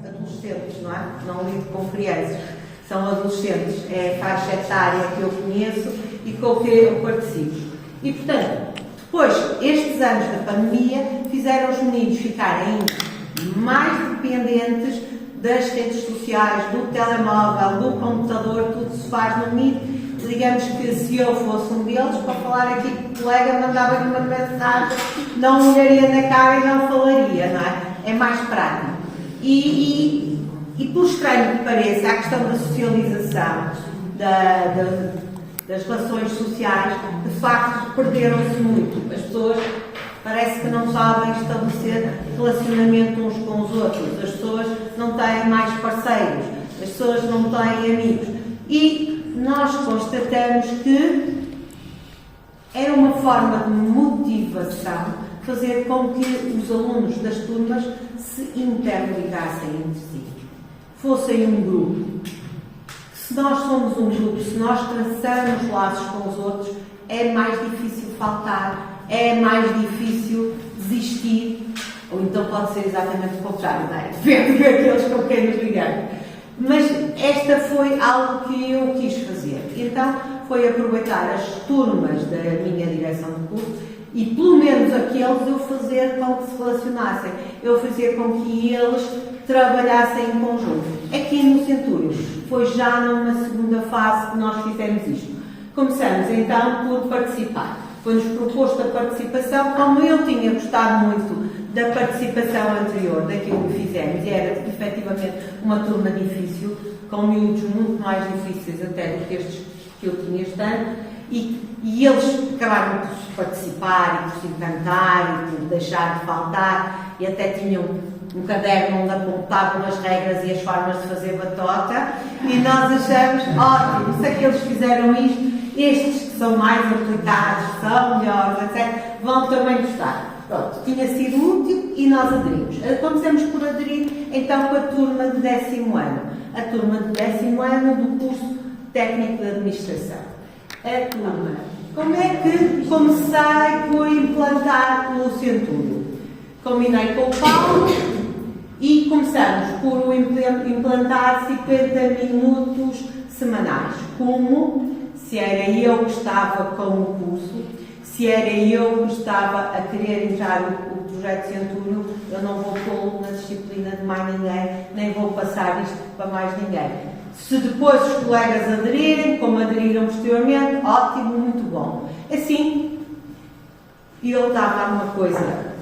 Adolescentes, não é? Não lido com crianças, são adolescentes, é a faixa etária que eu conheço e com que eu participo. E, portanto, depois, estes anos da pandemia fizeram os meninos ficarem mais dependentes das redes sociais, do telemóvel, do computador, tudo se faz no Meet. Digamos que se eu fosse um deles, para falar aqui com o colega, mandava-lhe uma mensagem, não olharia na cara e não falaria, não é? É mais prático. E por estranho que pareça, a questão da socialização, das relações sociais, de facto, perderam-se muito. As pessoas parece que não sabem estabelecer relacionamento uns com os outros. As pessoas não têm mais parceiros, as pessoas não têm amigos. E nós constatamos que era uma forma de motivação fazer com que os alunos das turmas se interligassem entre si, fossem um grupo. Se nós somos um grupo, se nós traçamos laços com os outros, é mais difícil faltar, é mais difícil desistir, ou então pode ser exatamente o contrário, não é? Depende daqueles com quem nos ligamos. Mas esta foi algo que eu quis fazer. Então, foi aproveitar as turmas da minha direção de curso e, pelo menos aqueles, eu fazer com que se relacionassem, eu fazer com que eles trabalhassem em conjunto. Aqui no Centúrio, foi já numa segunda fase que nós fizemos isto. Começamos então por participar. Foi-nos proposto a participação, como eu tinha gostado muito da participação anterior, daquilo que fizemos, e era efetivamente uma turma difícil, com miúdos muito mais difíceis até do que estes que eu tinha este ano, e eles acabaram por participar e por se encantar e por deixar de faltar, e até tinham um caderno onde apontavam as regras e as formas de fazer batota, e nós achamos ótimo, se aqueles fizeram isto, estes que são mais aplicados, são melhores, etc., vão também gostar. Pronto, tinha sido útil e nós aderimos. Começamos por aderir então com a turma de 10º ano. A turma de 10º ano do curso técnico de administração. A turma. Como é que comecei por implantar o Centúrio? Combinei com o Paulo e começamos por implantar 50 minutos semanais. Como? Se era eu que estava com o curso, se era eu que estava a querer entrar no projeto Centúrio, eu não vou pô-lo na disciplina de mais ninguém, nem vou passar isto para mais ninguém. Se depois os colegas aderirem, como aderiram posteriormente, ótimo, muito bom. Assim, eu dava uma coisa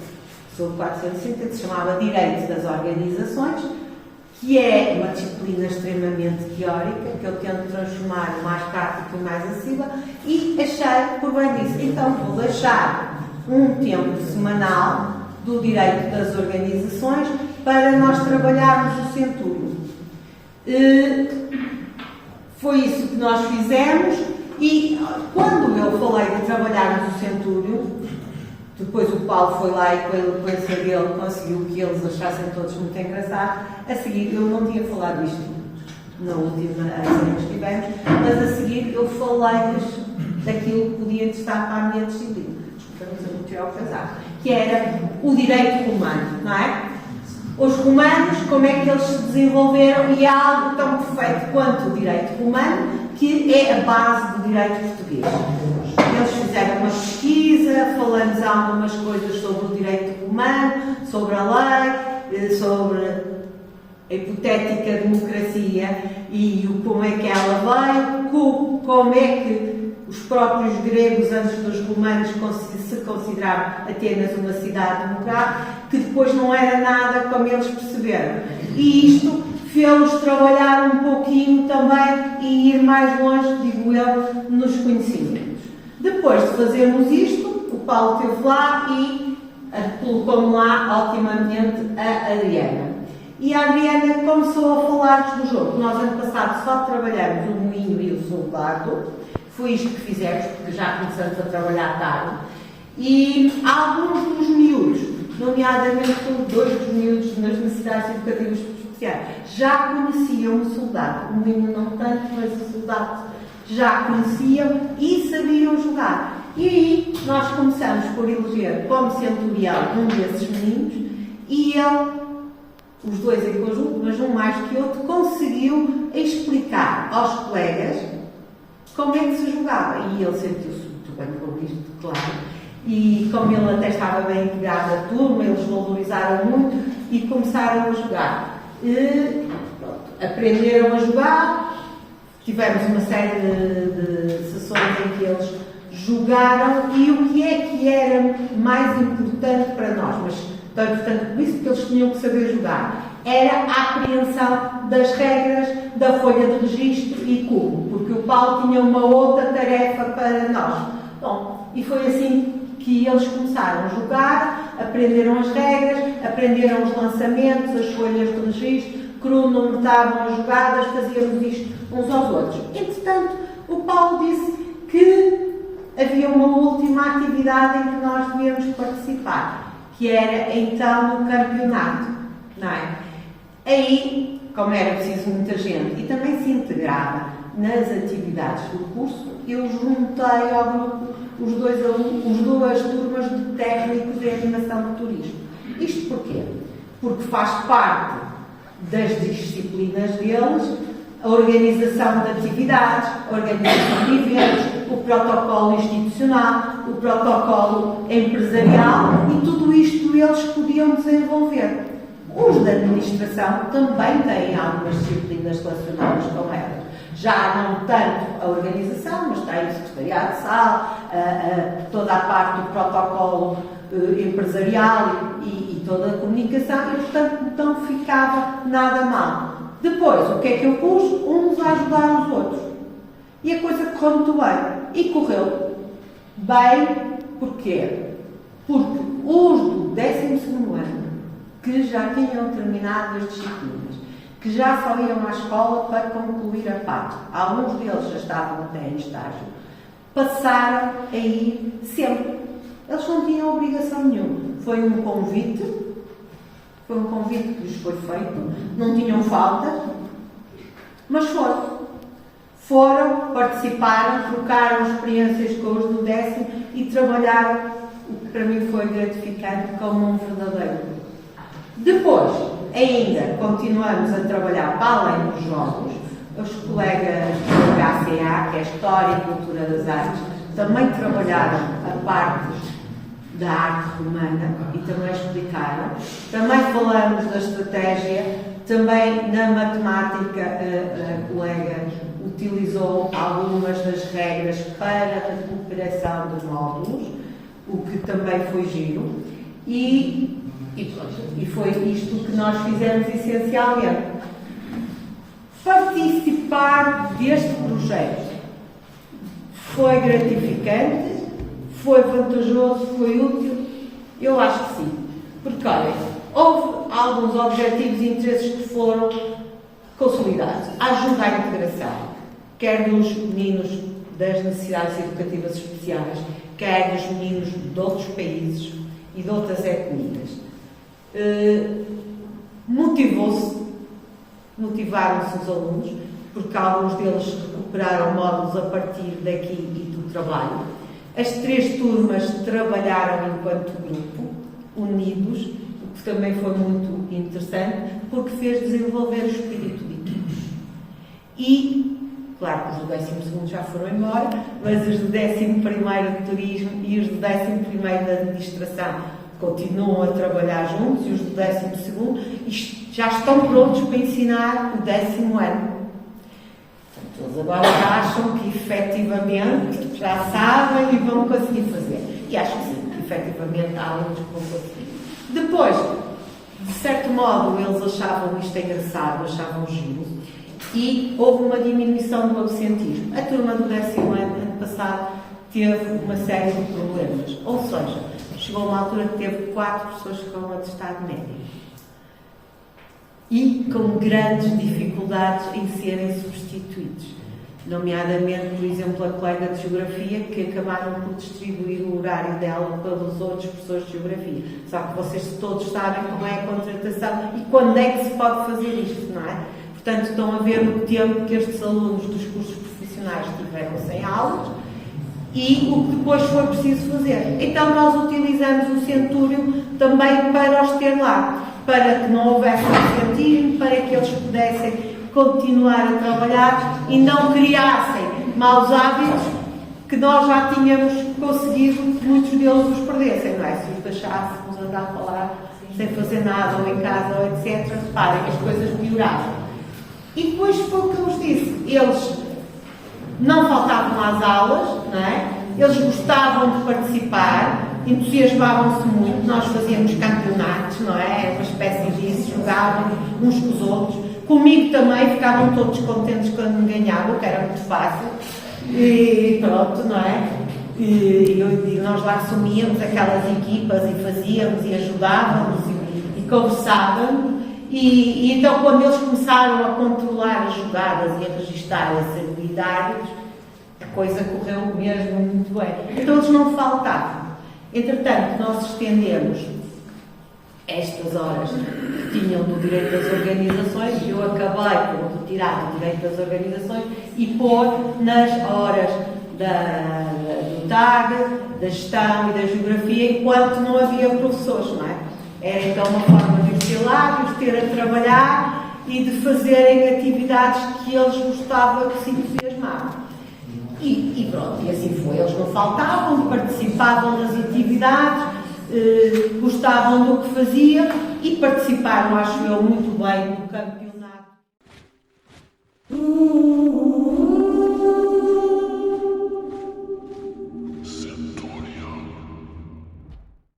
sobre 430 que se chamava Direito das Organizações, que é uma disciplina extremamente teórica, que eu tento transformar mais prática e mais acessível, e achei por bem disso. Então vou deixar um tempo semanal do direito das organizações para nós trabalharmos o Centúrio. Foi isso que nós fizemos, e quando eu falei de trabalharmos o Centúrio, depois o Paulo foi lá e com a eloquência dele conseguiu que eles achassem todos muito engraçado. A seguir, eu não tinha falado isto na última reunião que tivemos, mas a seguir eu falei-lhes daquilo que podia estar para a minha disciplina. Desculpa, mas eu vou tirar o casaco. Que era o direito romano, não é? Os romanos, como é que eles se desenvolveram, e há algo tão perfeito quanto o direito romano, que é a base do direito português. Eles fizeram uma pesquisa, falamos algumas coisas sobre o direito romano, sobre a lei, sobre a hipotética democracia e como é que ela veio, como é que os próprios gregos, antes dos romanos, se consideravam Atenas uma cidade democrática, que depois não era nada como eles perceberam. E isto fez-los trabalhar um pouquinho também e ir mais longe, digo eu, nos conhecimentos. Depois de fazermos isto, o Paulo esteve lá e colocou-me lá otimamente a Adriana. E a Adriana começou a falar-nos do jogo. Nós, ano passado, só trabalhamos o moinho e o soldado. Foi isto que fizemos, porque já começamos a trabalhar tarde. E alguns dos miúdos, nomeadamente dois dos miúdos nas necessidades educativas especiais, já conheciam o soldado. O menino não tanto, mas o soldado já conheciam e sabiam jogar. E aí nós começamos por eleger como centurião um desses meninos e ele, os dois em conjunto, mas um mais que outro, conseguiu explicar aos colegas como é que se jogava. E ele sentiu-se muito bem com isto, claro. E como ele até estava bem integrado à turma, eles valorizaram muito e começaram a jogar. E, pronto, aprenderam a jogar, tivemos uma série de sessões em que eles jogaram e o que era mais importante para nós, mas tão importante como isso, porque eles tinham que saber jogar, era a apreensão das regras da folha de registro e cubo, porque o Paulo tinha uma outra tarefa para nós. Bom, e foi assim que eles começaram a jogar, aprenderam as regras, aprenderam os lançamentos, as folhas de registro, cronometravam as jogadas, fazíamos isto uns aos outros. Entretanto, o Paulo disse que havia uma última atividade em que nós devíamos participar, que era então no campeonato, não é? Aí, como era preciso muita gente e também se integrava nas atividades do curso, eu juntei ao grupo as duas turmas de técnicos de animação de turismo. Isto porquê? Porque faz parte das disciplinas deles a organização de atividades, a organização de eventos, o protocolo institucional, o protocolo empresarial e tudo isto eles podiam desenvolver. Os da administração também têm algumas disciplinas relacionadas com elas. Já não tanto a organização, mas tem o secretariado de sala, toda a parte do protocolo empresarial e toda a comunicação e, portanto, não ficava nada mal. Depois, o que é que eu pus? Uns a ajudar os outros. E a coisa correu muito bem. E correu bem, porquê? Porque os do 12º ano, que já tinham terminado as disciplinas, que já só iam à escola para concluir a parte, alguns deles já estavam até em estágio, passaram a ir sempre. Eles não tinham obrigação nenhuma. Foi um convite que lhes foi feito, não tinham falta, mas foram, participaram, trocaram experiências com os do 10º e trabalharam, o que para mim foi gratificante, como um verdadeiro grupo. Depois, ainda continuamos a trabalhar para além dos jogos, os colegas do HCA, que é História e Cultura das Artes, também trabalharam a parte da arte romana e também explicaram. Também falamos da estratégia, também na matemática a colega utilizou algumas das regras para a cooperação de módulos, o que também foi giro. E foi isto que nós fizemos essencialmente. Participar deste projeto foi gratificante, foi vantajoso, foi útil? Eu acho que sim. Porque, olha, houve alguns objetivos e interesses que foram consolidados. Ajuda à integração, quer dos meninos das necessidades educativas especiais, quer dos meninos de outros países e de outras etnias. Motivaram-se os alunos, porque alguns deles recuperaram módulos a partir daqui e do trabalho. As 3 turmas trabalharam enquanto grupo, unidos, o que também foi muito interessante, porque fez desenvolver o espírito de equipes. E, claro que os do 12º já foram embora, mas os do 11º de turismo e os do 11º de administração continuam a trabalhar juntos, e os do 12º já estão prontos para ensinar o 10º ano. Eles agora acham que efetivamente já sabem e vão conseguir fazer. E acho que sim, que efetivamente há alunos que vão conseguir. Depois, de certo modo, eles achavam isto engraçado, achavam giro, e houve uma diminuição do absentismo. A turma do 10º ano passado teve uma série de problemas. Ou seja, chegou uma altura que teve 4 pessoas com atestado médio. E com grandes dificuldades em serem substituídos. Nomeadamente, por exemplo, a colega de Geografia, que acabaram por distribuir o horário dela para os outros professores de Geografia. Só que vocês todos sabem como é a contratação e quando é que se pode fazer isto, não é? Portanto, estão a ver o tempo que estes alunos dos cursos profissionais tiveram e o que depois for preciso fazer. Então nós utilizamos o Centúrio também para os ter lá, para que não houvesse absentismo, para que eles pudessem continuar a trabalhar e não criassem maus hábitos que nós já tínhamos conseguido que muitos deles os perdessem, não é? Se os deixássemos andar a falar sem fazer nada, ou em casa, ou etc., reparem, as coisas pioravam. E depois foi o que eu vos disse, eles não faltavam às aulas, não é? Eles gostavam de participar, entusiasmavam-se muito, nós fazíamos campeonatos, não é? Uma espécie disso, jogavam uns com os outros. Comigo também, ficavam todos contentes quando me ganhavam, que era muito fácil. E pronto, não é? E nós lá assumíamos aquelas equipas e fazíamos e ajudávamos e conversávamos. E então, quando eles começaram a controlar as jogadas e a registar as habilidades, a coisa correu mesmo muito bem. Então, eles não faltavam. Entretanto, nós estendemos estas horas que tinham do direito das organizações e eu acabei por retirar do direito das organizações e pôr nas horas do TAG, da gestão e da geografia, enquanto não havia professores, não é? Era então uma forma de os ter lá, de os ter a trabalhar e de fazerem atividades que eles gostavam, que se entusiasmavam. E pronto, e assim foi. Eles não faltavam, participavam das atividades, gostavam do que faziam e participaram, acho eu, muito bem do campeonato.